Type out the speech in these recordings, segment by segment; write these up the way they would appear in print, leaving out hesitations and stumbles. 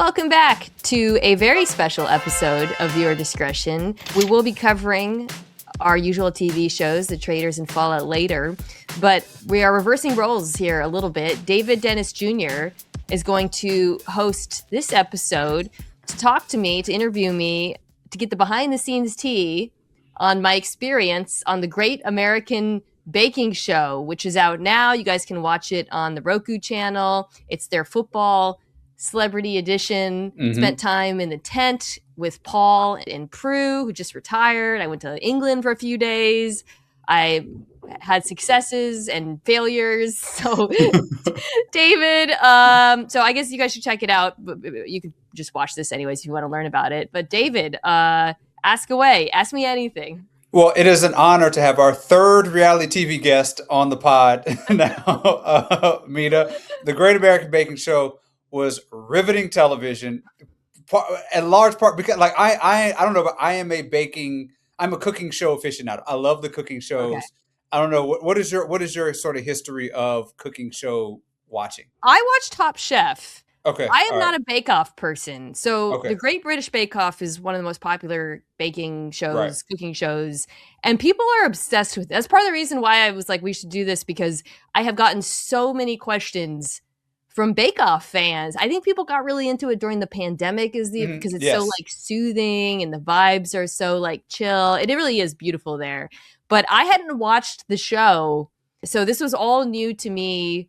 Welcome back to a very special episode of Viewer Discretion. We will be covering our usual TV shows, The Traitors and Fallout, later, but we are reversing roles here a little bit. David Dennis Jr. is going to host this episode to talk to me, to interview me, to get the behind-the-scenes tea on my experience on the Great American Baking Show, which is out now. You guys can watch it on the Roku Channel. It's their football celebrity edition. Spent time in the tent with Paul and Prue, who just retired. I went to England for a few days. I had successes and failures. So David, so I guess you guys should check it out. You could just watch this anyways if you want to learn about it. But David, ask away. Ask me anything. Well, it is an honor to have our third reality TV guest on the pod now, Mita. The Great American Baking Show was riveting television, in large part because, like, I don't know, but I'm a cooking show aficionado. I love the cooking shows. Okay. I don't know what is your sort of history of cooking show watching? I watch Top Chef. Okay. I am not a bake-off person. So The Great British Bake Off is one of the most popular baking shows, cooking shows, and people are obsessed with it. That's part of the reason why I was like, we should do this, because I have gotten so many questions from Bake-Off fans. I think people got really into it during the pandemic because it's so like soothing and the vibes are so like chill. It really is beautiful there. But I hadn't watched the show, so this was all new to me.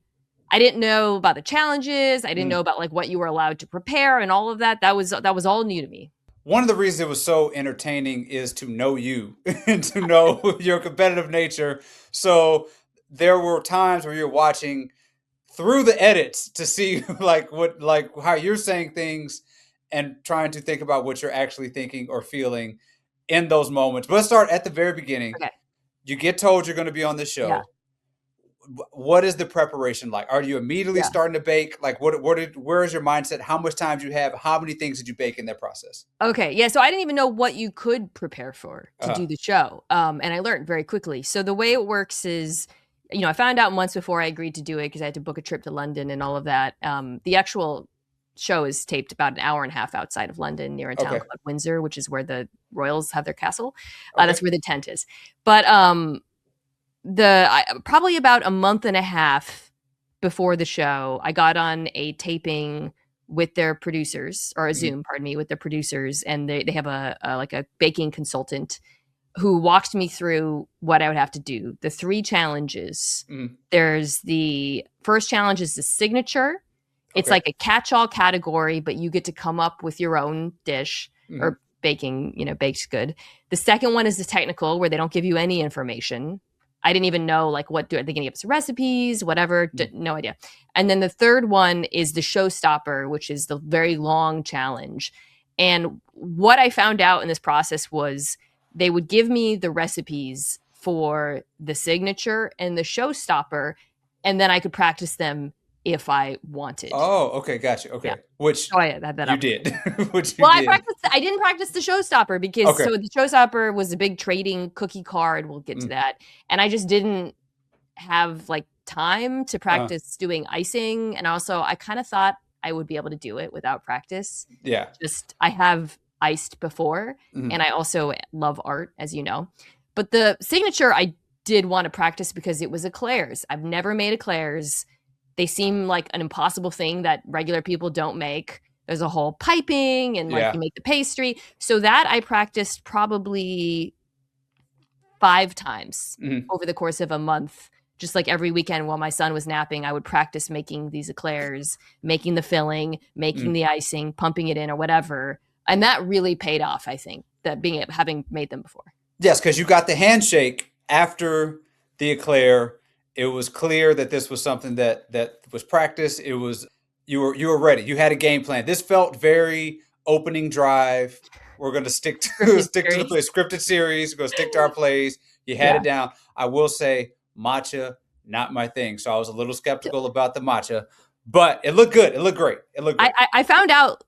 I didn't know about the challenges. I didn't know about like what you were allowed to prepare and all of that. That was all new to me. One of the reasons it was so entertaining is to know you and to know your competitive nature. So there were times where you're watching through the edits to see how you're saying things and trying to think about what you're actually thinking or feeling in those moments. But let's start at the very beginning. Okay. You get told you're going to be on the show. Yeah. What is the preparation like? Are you immediately starting to bake? Like, where is your mindset? How much time do you have? How many things did you bake in that process? Okay. Yeah. So I didn't even know what you could prepare for to do the show. And I learned very quickly. So the way it works is, I found out months before I agreed to do it because I had to book a trip to London and all of that. The actual show is taped about an hour and a half outside of London, near a town called Windsor, which is where the royals have their castle. That's where the tent is. But probably about a month and a half before the show, I got on a taping with their producers, or a Zoom, with their producers, and they have a baking consultant who walked me through what I would have to do. The 3 challenges. There's the first challenge is the signature. It's like a catch-all category, but you get to come up with your own dish or baking, baked good. The second one is the technical, where they don't give you any information. I didn't even know, like, are they going to give us recipes, whatever, no idea. And then the third one is the showstopper, which is the very long challenge. And what I found out in this process was they would give me the recipes for the signature and the showstopper, and then I could practice them if I wanted. Oh, okay, gotcha. Okay, yeah. Which I had that you up. Did. Which you did. I didn't practice the showstopper because so the showstopper was a big trading cookie card. We'll get to that, and I just didn't have like time to practice doing icing, and also I kind of thought I would be able to do it without practice. Yeah, I have iced before, and I also love art, as you know. But the signature, I did want to practice because it was eclairs. I've never made eclairs. They seem like an impossible thing that regular people don't make. There's a whole piping and you make the pastry. So that I practiced probably 5 times over the course of a month. Just like every weekend while my son was napping, I would practice making these eclairs, making the filling, making the icing, pumping it in or whatever. And that really paid off, I think, having made them before. Yes, because you got the handshake after the eclair. It was clear that this was something that was practiced. It was you were ready. You had a game plan. This felt very opening drive. We're going to stick to the play, scripted series. We're going to stick to our plays. You had it down. I will say matcha, not my thing. So I was a little skeptical about the matcha, but it looked good. It looked great. I found out,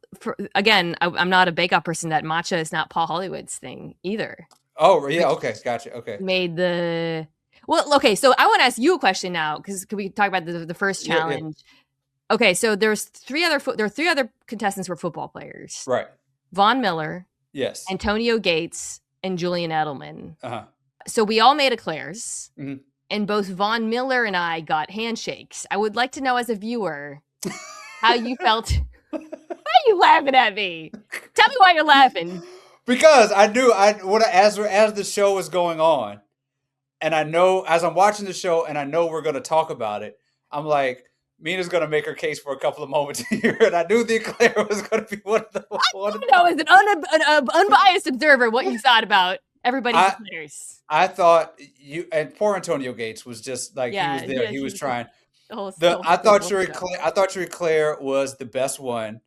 I'm not a bake-off person, that matcha is not Paul Hollywood's thing either. Oh, yeah. Okay. Gotcha. Okay. So I want to ask you a question now, because could we talk about the first challenge? Yeah. Okay, so there are three other contestants were football players. Right. Von Miller, Yes. Antonio Gates, and Julian Edelman. Uh-huh. So we all made eclairs, Mhm. and both Von Miller and I got handshakes. I would like to know as a viewer how you felt. Why are you laughing at me? Tell me why you're laughing. Because I knew as the show was going on, and I know as I'm watching the show, and I know we're going to talk about it. I'm like, Mina's going to make her case for a couple of moments here, and I knew the eclair was going to be one of the. I don't know, as an unbiased observer, what you thought about everybody's eclairs. I thought you and poor Antonio Gates was just like he was there. Yeah, he was trying. I thought your eclair was the best one.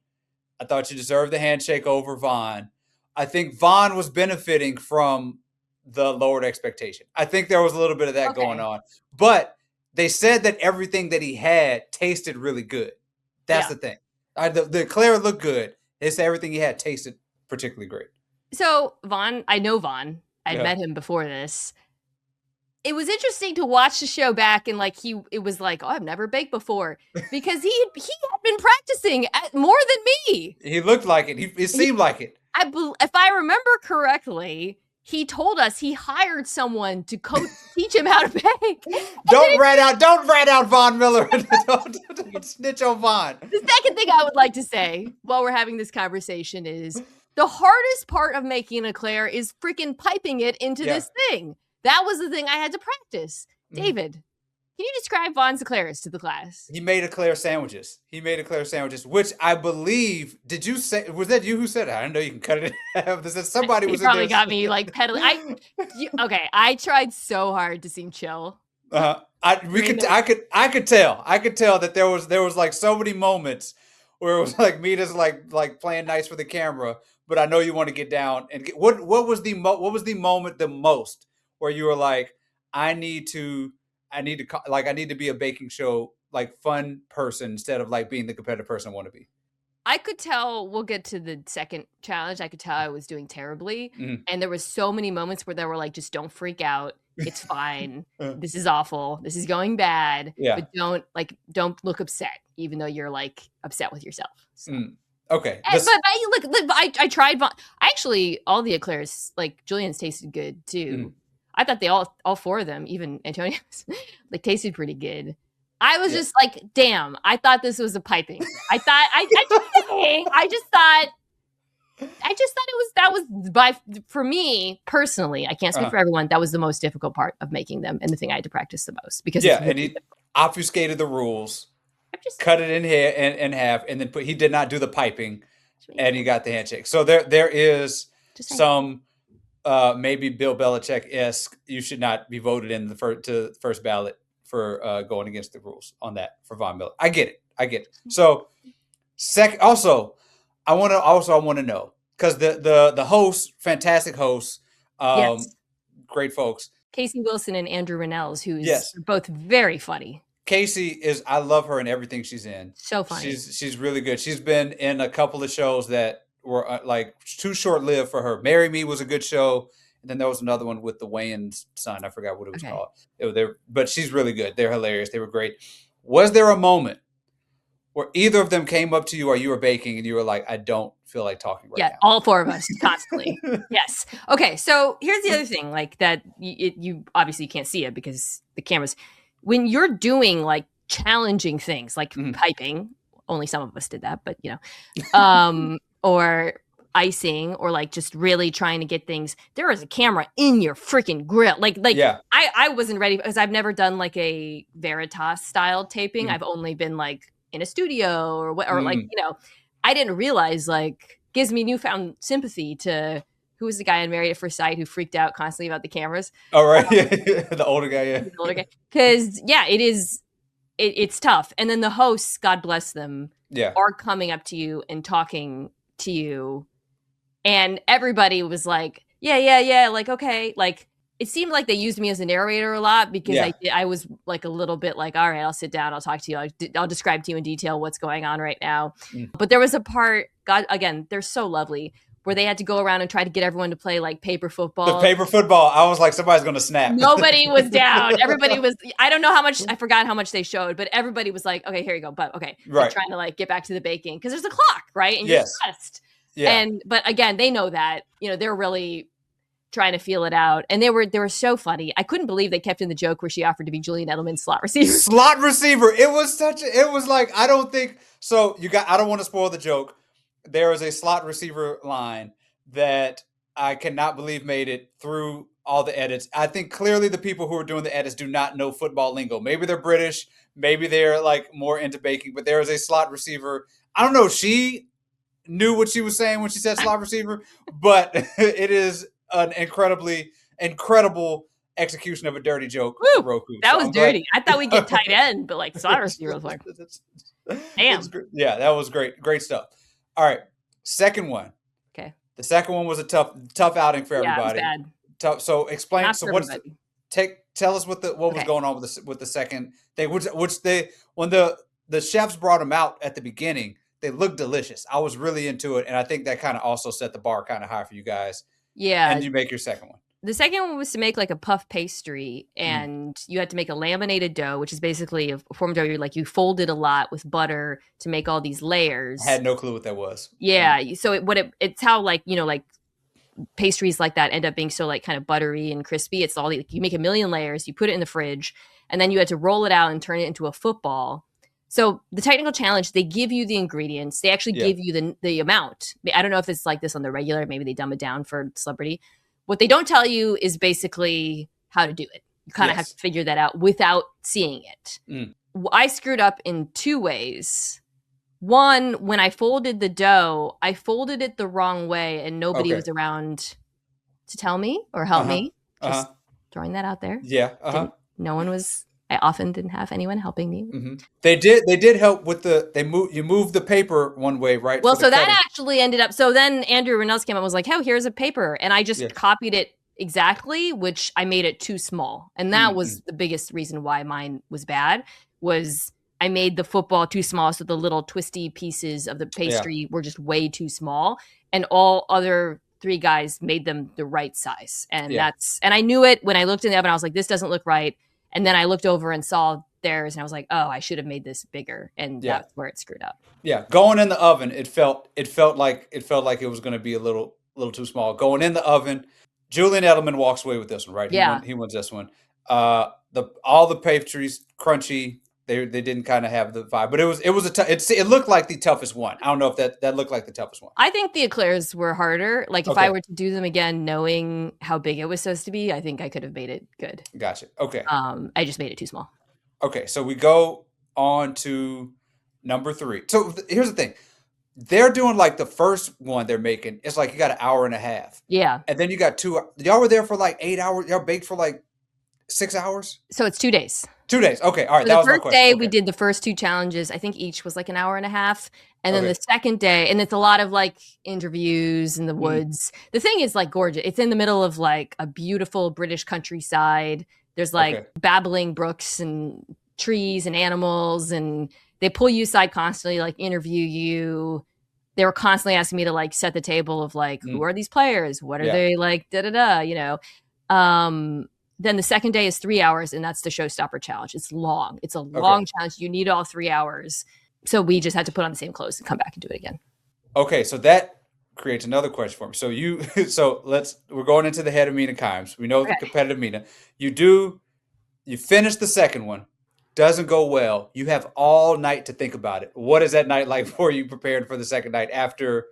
I thought you deserved the handshake over Vaughn. I think Vaughn was benefiting from the lowered expectation. I think there was a little bit of that going on. But they said that everything that he had tasted really good. That's the thing. The eclair looked good. They said everything he had tasted particularly great. So Vaughn, I know Vaughn. I'd met him before this. It was interesting to watch the show back and it was like, oh, I've never baked before, because he had been practicing more than me. He looked like it. It seemed like it. If I remember correctly, he told us he hired someone to teach him how to bake. Don't rat out Von Miller. don't snitch on Vaughn. The second thing I would like to say while we're having this conversation is the hardest part of making an eclair is freaking piping it into this thing. That was the thing I had to practice. David, can you describe Vaughn's eclairs to the class? He made eclair sandwiches. Which I believe, was that you who said it? I don't know, you can cut it in half. Somebody was probably in there. Got me like pedaling. I tried so hard to seem chill. I could tell that there was like so many moments where it was like me just like playing nice for the camera, but I know you want to get down and what was the moment the most where you were like, I need to be a baking show like fun person instead of like being the competitive person I want to be. I could tell, we'll get to the second challenge, I could tell I was doing terribly. And there was so many moments where they were like, just don't freak out. It's fine. This is awful. This is going bad. Yeah. But don't look upset, even though you're like upset with yourself. So. Okay. But I tried. Actually, all the eclairs, like Julian's tasted good too. I thought they all four of them, even Antonio's, like tasted pretty good. I was just like, damn, I thought this was a piping. I just thought for me personally, I can't speak for everyone, that was the most difficult part of making them and the thing I had to practice the most, because and he obfuscated the rules, cut it in half, and then he did not do the piping, and he got the handshake. So there is some maybe Bill Belichick-esque, you should not be voted in the first ballot for going against the rules on that for Von Miller. I get it. So I want to know, because the hosts, fantastic hosts, great folks, Casey Wilson and Andrew Rennells, who's both very funny. Casey I love her in everything she's in. So funny. She's really good. She's been in a couple of shows that were like too short-lived for her. Marry Me was a good show. And then there was another one with the Wayans son. I forgot what it was called. But she's really good. They're hilarious. They were great. Was there a moment where either of them came up to you or you were baking and you were like, I don't feel like talking right now? Yeah, all four of us constantly. Yes. Okay, so here's the other thing, like that you obviously can't see it because the camera's. When you're doing like challenging things like piping, only some of us did that, but or icing, or like just really trying to get things, there is a camera in your freaking grill. I wasn't ready because I've never done like a Veritas style taping. I've only been like in a studio or I didn't realize, like, gives me newfound sympathy to who was the guy on Married at First Sight who freaked out constantly about the cameras. Oh, right. The older guy. Yeah. The older guy. Because it's tough. And then the hosts, God bless them, are coming up to you and talking to you. And everybody was like, yeah, like, okay. Like, it seemed like they used me as a narrator a lot because I was like a little bit like, all right, I'll sit down. I'll talk to you. I'll describe to you in detail what's going on right now. But there was a part, God, again, they're so lovely, where they had to go around and try to get everyone to play like paper The football. paper football. I was like, somebody's going to snap. Nobody was down. Everybody was, I don't know how much, I forgot how much they showed, but everybody was like, okay, here you go. But okay. Like Right. trying to like get back to the baking because there's a clock, right? And you're Yes. stressed. Yeah. But again, they know that, you know, they're really trying to feel it out. And they were so funny. I couldn't believe they kept in the joke where she offered to be Julian Edelman's slot receiver. Slot receiver. It was like, I don't think, so I don't want to spoil the joke. There is a slot receiver line that I cannot believe made it through all the edits. I think clearly the people who are doing the edits do not know football lingo. Maybe they're British. Maybe they're like more into baking, but there is a slot receiver. I don't know if she knew what she was saying when she said slot receiver, but it is an incredible execution of a dirty joke. Woo, Roku. that So was I'm glad- dirty. I thought we'd get tight end, but like slot receiver was like, damn. Yeah, that was great stuff. All right, second one. Okay. The second one was a tough outing for everybody. Yeah, it was bad. Tough. So explain. Not So for what's everybody. tell us what was Okay. going on with the second thing, when the chefs brought them out at the beginning, they looked delicious. I was really into it, and I think that kind of also set the bar kind of high for you guys. Yeah. And you make your second one. The second one was to make like a puff pastry, and you had to make a laminated dough, which is basically a form of dough. You fold it a lot with butter to make all these layers. I had no clue what that was. Yeah. So it's how like, you know, like pastries like that end up being so like kind of buttery and crispy. It's all you make a million layers, you put it in the fridge, and then you had to roll it out and turn it into a football. So the technical challenge, they give you the ingredients. They actually give you the amount. I don't know if it's like this on the regular. Maybe they dumb it down for celebrity. What they don't tell you is basically how to do it. You kind of have to figure that out without seeing it. I screwed up in two ways. One, when I folded the dough, I folded it the wrong way and nobody was around to tell me or help me. Just throwing that out there. Yeah. No one was. I often didn't have anyone helping me. Mm-hmm. They did help with you moved the paper one way, right? Well, so that actually ended up, so then Andrew Rennells came up and was like, oh, here's a paper. And I just copied it exactly, which I made it too small. And that was the biggest reason why mine was bad, was I made the football too small. So the little twisty pieces of the pastry were just way too small. And all other three guys made them the right size. And and I knew it when I looked in the oven. I was like, this doesn't look right. And then I looked over and saw theirs, and I was like, "Oh, I should have made this bigger." And that's where it screwed up. Yeah, going in the oven, it felt like it was going to be a little too small. Going in the oven, Julian Edelman walks away with this one, right? He wins this one. All the pastries crunchy. They didn't kind of have the vibe, but it looked like the toughest one. I don't know if that looked like the toughest one. I think the eclairs were harder. Like if I were to do them again, knowing how big it was supposed to be, I think I could have made it good. Gotcha. Okay. I just made it too small. Okay, so we go on to number 3. So here's the thing. They're doing like the first one they're making. It's like you got an hour and a half. Yeah. And then you got 2. Y'all were there for like 8 hours. Y'all baked for like 6 hours? So it's 2 days. 2 days. Okay. All right. So that the was my first question. day Okay. we did the first 2 challenges. I think each was like an hour and a half. And then the second day, and it's a lot of like interviews in the woods. The thing is like gorgeous. It's in the middle of like a beautiful British countryside. There's like babbling brooks and trees and animals, and they pull you aside constantly, like interview you. They were constantly asking me to like set the table of like, who are these players? What are they like? You know? Then the second day is 3 hours, and that's the Showstopper challenge. It's long. It's a long challenge. You need all 3 hours. So we just had to put on the same clothes and come back and do it again. Okay, so that creates another question for me. So we're going into the head of Mina Kimes. We know the competitive Mina. You finish the second one, doesn't go well. You have all night to think about it. What is that night like for you preparing for the second night after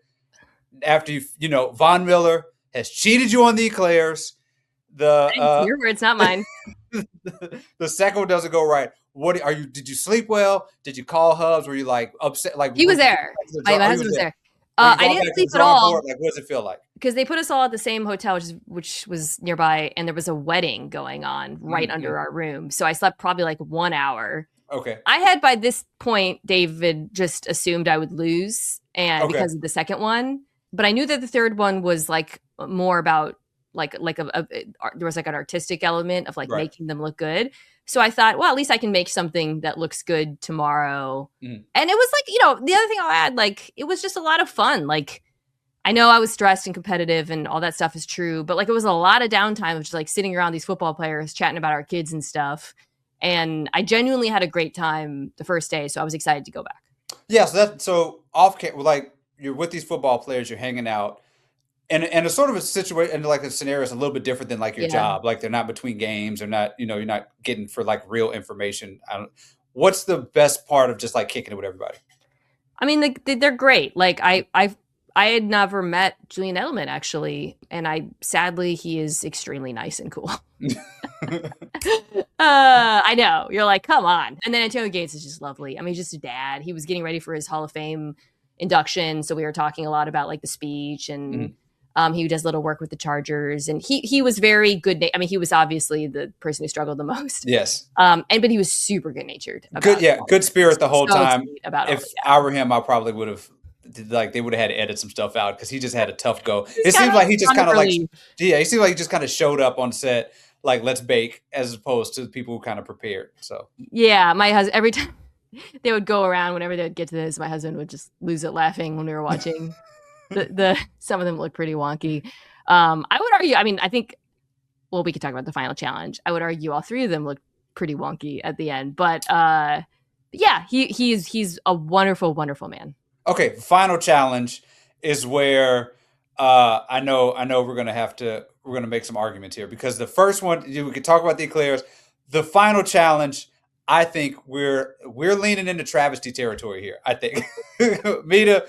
Von Miller has cheated you on the eclairs? Your words, not mine. The second one doesn't go right. Did you sleep well? Did you call Hubs? Were you like upset? Like he was there. My husband was there. I didn't sleep at all. Like, what does it feel like? Because they put us all at the same hotel, which was nearby, and there was a wedding going on right under our room. So I slept probably like 1 hour. Okay. I had by this point, David just assumed I would lose, and because of the second one. But I knew that the third one was like more about there was like an artistic element of like making them look good. So I thought, well, at least I can make something that looks good tomorrow. And it was like, the other thing I'll add, like, it was just a lot of fun. Like, I know I was stressed and competitive and all that stuff is true, but like it was a lot of downtime of just like sitting around these football players chatting about our kids and stuff. And I genuinely had a great time the first day, so I was excited to go back. Yeah, so off like you're with these football players, you're hanging out, and a sort of a situation and like a scenario is a little bit different than like your Yeah. job. Like they're not between games, or not, you're not getting for like real information. What's the best part of just like kicking it with everybody? I mean, they're great. Like I had never met Julian Edelman actually, and sadly he is extremely nice and cool. I know. You're like, come on. And then Antonio Gates is just lovely. I mean, he's just a dad. He was getting ready for his Hall of Fame induction, so we were talking a lot about like the speech, and he does a little work with the Chargers, and he was very good. I mean, he was obviously the person who struggled the most. Yes. But he was super good natured. Good spirit the whole time. If I were him, I probably would have. Like they would have had to edit some stuff out because he just had a tough go. It seems like he just kind of like, he seemed like he just kind of showed up on set like, let's bake, as opposed to the people who kind of prepared. So yeah, my husband, every time they would go around, whenever they would get to this, my husband would just lose it laughing when we were watching. Some of them look pretty wonky. I would argue. I mean, I think. Well, we could talk about the final challenge. I would argue all three of them look pretty wonky at the end, but yeah, he's a wonderful, wonderful man. Okay, final challenge is where I know we're gonna make some arguments here, because the first one we could talk about the eclairs. The final challenge, I think we're leaning into travesty territory here. I think Mita,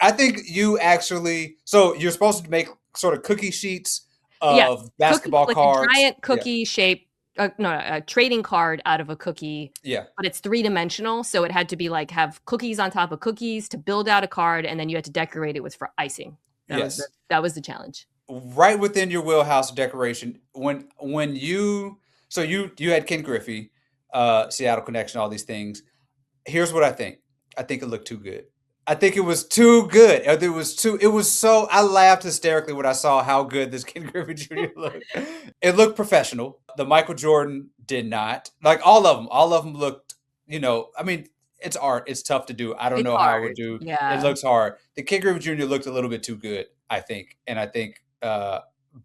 I think you actually, so you're supposed to make sort of cookie sheets of basketball cards, a giant cookie shape. A trading card out of a cookie. Yeah. But it's 3-dimensional. So it had to be like have cookies on top of cookies to build out a card. And then you had to decorate it with icing. That was the challenge. Right within your wheelhouse of decoration. When you had Ken Griffey, Seattle Connection, all these things. Here's what I think. I think it looked too good. I think it was too good. I laughed hysterically when I saw how good this Ken Griffey Jr. looked. It looked professional. The Michael Jordan did not. Like all of them looked, I mean, it's art. It's tough to do. I don't know how I would do. Yeah. It looks hard. The Ken Griffey Jr. looked a little bit too good, I think. And I think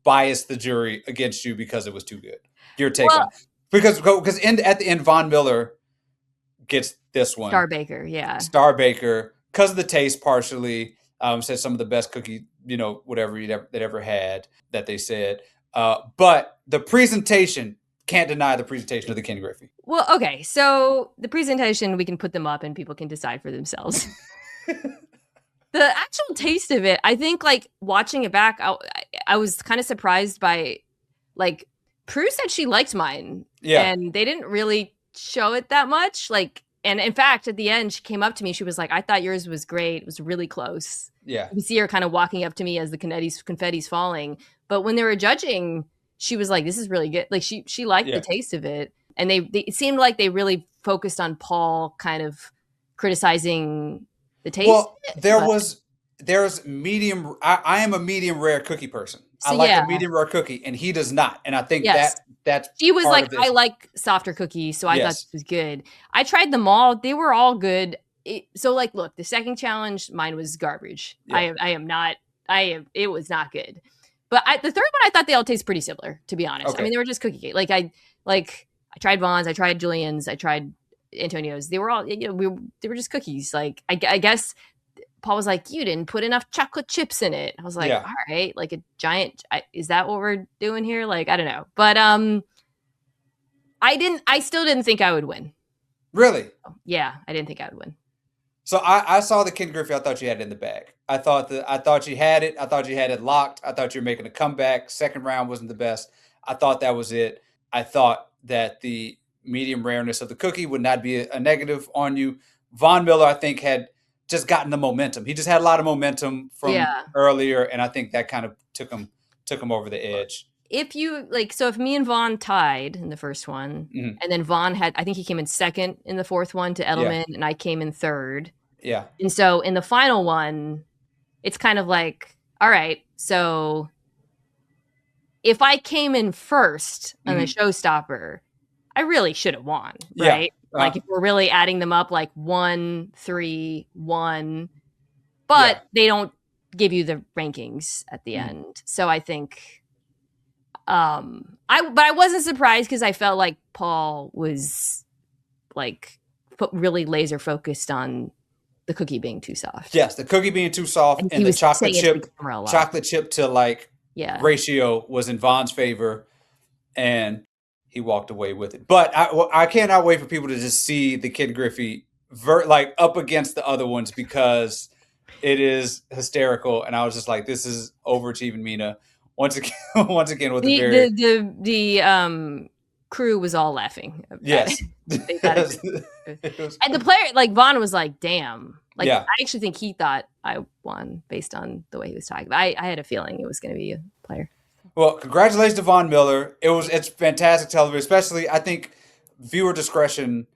biased the jury against you because it was too good. Your take on it. Because at the end, Von Miller gets this one. Star Baker, yeah. Star Baker. Because of the taste, partially, said some of the best cookie, whatever that ever had, that they said. But the presentation, can't deny the presentation of the Ken Griffey. Well, okay, so the presentation, we can put them up and people can decide for themselves. The actual taste of it, I think, like, watching it back, I was kind of surprised by, like, Prue said she liked mine. Yeah. And they didn't really show it that much, like. And in fact, at the end, she came up to me. She was like, I thought yours was great. It was really close. Yeah. You see her kind of walking up to me as the confetti's falling. But when they were judging, she was like, this is really good. Like she liked the taste of it. And it seemed like they really focused on Paul kind of criticizing the taste. Well, there's medium. I am a medium rare cookie person. So, I like a medium rare cookie, and he does not. And I think that's she was like, I like softer cookies, so I thought this was good. I tried them all; they were all good. So, like, look, the second challenge, mine was garbage. Yeah. It was not good. But the third one, I thought they all taste pretty similar, to be honest. Okay. I mean, they were just cookie cake. I tried Vaughn's, I tried Julian's, I tried Antonio's. They were all, they were just cookies. Like, I guess Paul was like, you didn't put enough chocolate chips in it. I was like, all right, like a giant, is that what we're doing here? Like, I don't know. But I still didn't think I would win. Really? Yeah, I didn't think I would win. So I saw the Ken Griffey. I thought you had it in the bag. I thought you had it. I thought you had it locked. I thought you were making a comeback. Second round wasn't the best. I thought that was it. I thought that the medium rareness of the cookie would not be a negative on you. Von Miller, I think, had just gotten the momentum. He just had a lot of momentum from earlier, and I think that kind of took him over the edge. If me and Vaughn tied in the first one, and then Vaughn I think he came in second in the fourth one to Edelman, and I came in third. Yeah. And so in the final one, it's kind of like, all right, so if I came in first on the showstopper, I really should have won, right? Yeah. Like if we're really adding them up, like 1, 3, 1, but they don't give you the rankings at the end. So I think, I wasn't surprised because I felt like Paul was like really laser focused on the cookie being too soft. Yes, the cookie being too soft, and the chocolate chip to like ratio was in Von's favor, and he walked away with it. But I cannot wait for people to just see the Ken Griffey like up against the other ones, because it is hysterical. And I was just like, this is overachieving Mina once again with the crew was all laughing. Yes. And the player, like Von was like, damn. Like, I actually think he thought I won based on the way he was talking. I had a feeling it was going to be a player. Well, congratulations to Von Miller. It's fantastic television, especially I think viewer discretion,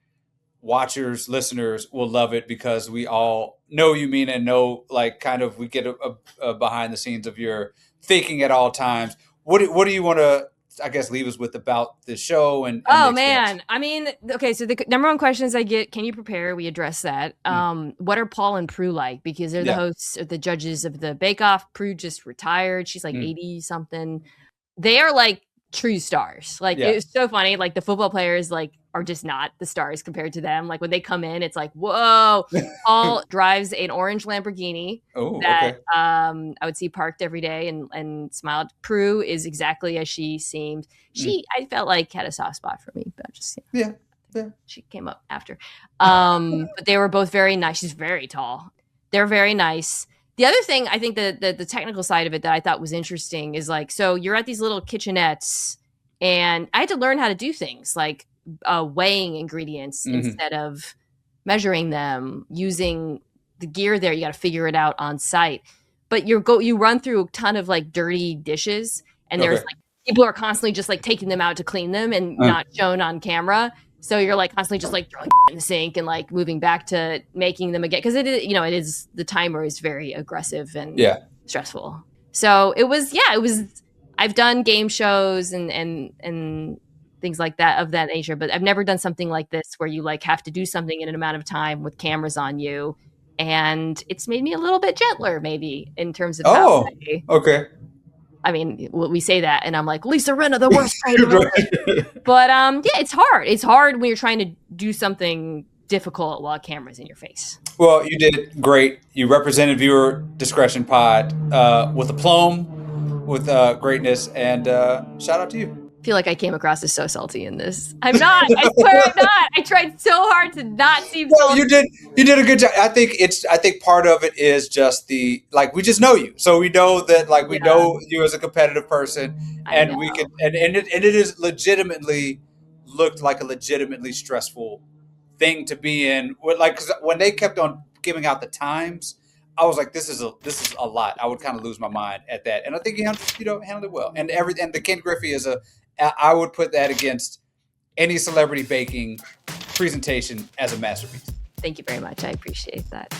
watchers, listeners will love it, because we all know you, Mina, and know like kind of we get a behind the scenes of your thinking at all times. What do you want to, I guess, leave us with about the show and oh man, I mean, okay, so the number one questions I get: can you prepare? We address that. What are Paul and Prue like? Because they're the hosts or the judges of the Bake Off. Prue just retired; she's like 80 something. They are like true stars. Like it's so funny. Like the football players like are just not the stars compared to them. Like when they come in, it's like, whoa. Paul drives an orange Lamborghini that I would see parked every day and smiled. Prue is exactly as she seemed. I felt like had a soft spot for me, but just she came up after. But they were both very nice. She's very tall. They're very nice. The other thing, I think the technical side of it that I thought was interesting is like, so you're at these little kitchenettes, and I had to learn how to do things like weighing ingredients instead of measuring them, using the gear there. You got to figure it out on site. But you run through a ton of like dirty dishes, and there's like people are constantly just like taking them out to clean them and not shown on camera. So you're like constantly just like throwing in the sink and like moving back to making them again, because it is the timer is very aggressive and stressful. So it was. I've done game shows and things like that of that nature, but I've never done something like this where you like have to do something in an amount of time with cameras on you, and it's made me a little bit gentler, maybe in terms of how I mean, we say that, and I'm like, Lisa Rinna, the worst writer. But it's hard. It's hard when you're trying to do something difficult while a camera's in your face. Well, you did great. You represented Viewer Discretion Pod with aplomb, with greatness, and shout out to you. I feel like I came across as so salty in this. I'm not. I swear I'm not. I tried so hard to not seem salty. You did a good job. I think part of it is just we just know you. So we know that we know you as a competitive person, and we can and it is legitimately looked like a legitimately stressful thing to be in. Like, 'cause when they kept on giving out the times, I was like, this is a lot. I would kind of lose my mind at that. And I think he handled it well. And the Ken Griffey I would put that against any celebrity baking presentation as a masterpiece. Thank you very much. I appreciate that.